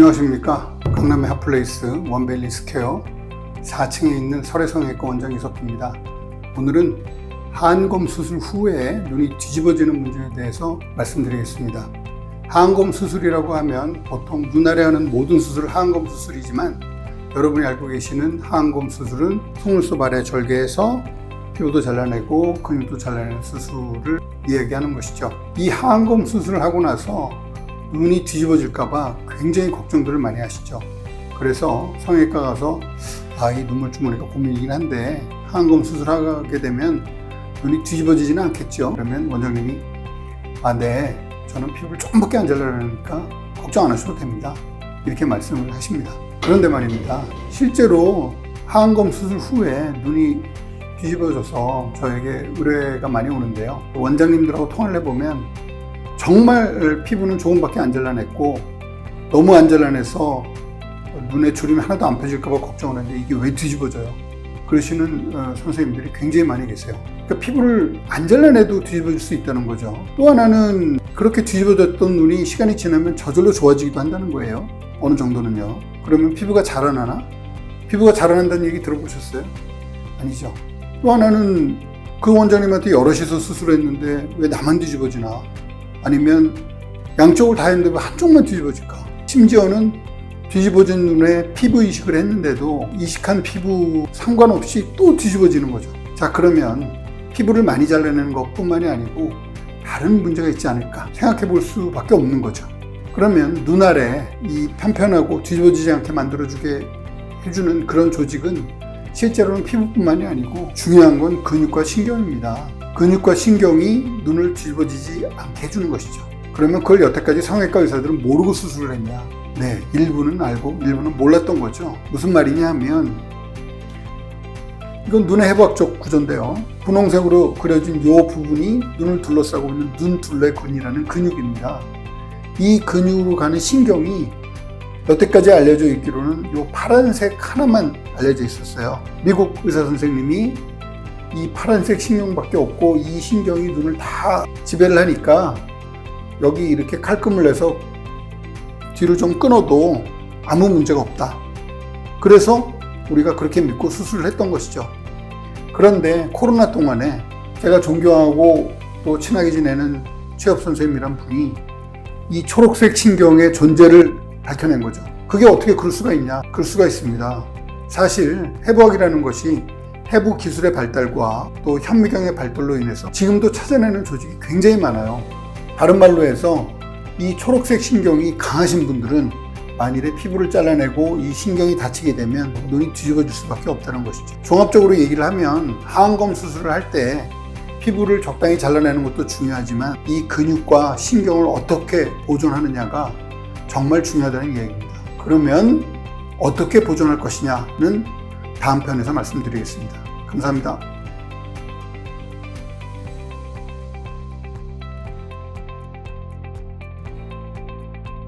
안녕하십니까. 강남의 핫플레이스 원벨리 스퀘어 4층에 있는 설해성형외과 원장 이석기입니다. 오늘은 하안검 수술 후에 눈이 뒤집어지는 문제에 대해서 말씀드리겠습니다. 하안검 수술이라고 하면 보통 눈 아래 하는 모든 수술을 하안검 수술이지만, 여러분이 알고 계시는 하안검 수술은 속눈썹 아래 절개해서 피부도 잘라내고 근육도 잘라내는 수술을 이야기하는 것이죠. 이 하안검 수술을 하고 나서 눈이 뒤집어질까봐 굉장히 걱정들을 많이 하시죠. 그래서 성형외과 가서 이 눈물주머니가 고민이긴 한데 하안검 수술하게 되면 눈이 뒤집어지지는 않겠죠. 그러면 원장님이 네, 저는 피부를 조금밖에 안 잘라내니까 걱정 안 하셔도 됩니다, 이렇게 말씀을 하십니다. 그런데 말입니다, 실제로 하안검 수술 후에 눈이 뒤집어져서 저에게 의뢰가 많이 오는데요. 원장님들하고 통화를 해보면 정말 피부는 조금밖에 안 잘라냈고 너무 안 잘라내서 눈에 주름이 하나도 안 펴질까 봐 걱정을 하는데 이게 왜 뒤집어져요? 그러시는 선생님들이 굉장히 많이 계세요. 그러니까 피부를 안 잘라내도 뒤집어질 수 있다는 거죠. 또 하나는 그렇게 뒤집어졌던 눈이 시간이 지나면 저절로 좋아지기도 한다는 거예요. 어느 정도는요. 그러면 피부가 자라나나? 피부가 자라난다는 얘기 들어보셨어요? 아니죠. 또 하나는 그 원장님한테 여럿이서 수술했는데 왜 나만 뒤집어지나? 아니면 양쪽을 다 했는데 왜 한쪽만 뒤집어질까? 심지어는 뒤집어진 눈에 피부 이식을 했는데도 이식한 피부 상관없이 또 뒤집어지는 거죠. 자, 그러면 피부를 많이 잘라내는 것뿐만이 아니고 다른 문제가 있지 않을까 생각해 볼 수밖에 없는 거죠. 그러면 눈 아래 이 편편하고 뒤집어지지 않게 만들어주게 해주는 그런 조직은 실제로는 피부뿐만이 아니고 중요한 건 근육과 신경입니다. 근육과 신경이 눈을 뒤집어지지 않게 해주는 것이죠. 그러면 그걸 여태까지 성형외과 의사들은 모르고 수술을 했냐? 네, 일부는 알고 일부는 몰랐던 거죠. 무슨 말이냐 하면, 이건 눈의 해부학적 구조인데요. 분홍색으로 그려진 이 부분이 눈을 둘러싸고 있는 눈둘레근이라는 근육입니다. 이 근육으로 가는 신경이 여태까지 알려져 있기로는 이 파란색 하나만 알려져 있었어요. 미국 의사 선생님이 이 파란색 신경밖에 없고 이 신경이 눈을 다 지배를 하니까 여기 이렇게 칼금을 내서 뒤로 좀 끊어도 아무 문제가 없다. 그래서 우리가 그렇게 믿고 수술을 했던 것이죠. 그런데 코로나 동안에 제가 존경하고 또 친하게 지내는 취업 선생님이란 분이 이 초록색 신경의 존재를 밝혀낸 거죠. 그게 어떻게 그럴 수가 있냐? 그럴 수가 있습니다. 사실 해부학이라는 것이 해부 기술의 발달과 또 현미경의 발달로 인해서 지금도 찾아내는 조직이 굉장히 많아요. 다른 말로 해서 이 초록색 신경이 강하신 분들은 만일에 피부를 잘라내고 이 신경이 다치게 되면 눈이 뒤집어질 수밖에 없다는 것이죠. 종합적으로 얘기를 하면 하안검 수술을 할 때 피부를 적당히 잘라내는 것도 중요하지만 이 근육과 신경을 어떻게 보존하느냐가 정말 중요하다는 얘기입니다. 그러면 어떻게 보존할 것이냐는 다음 편에서 말씀드리겠습니다. 감사합니다.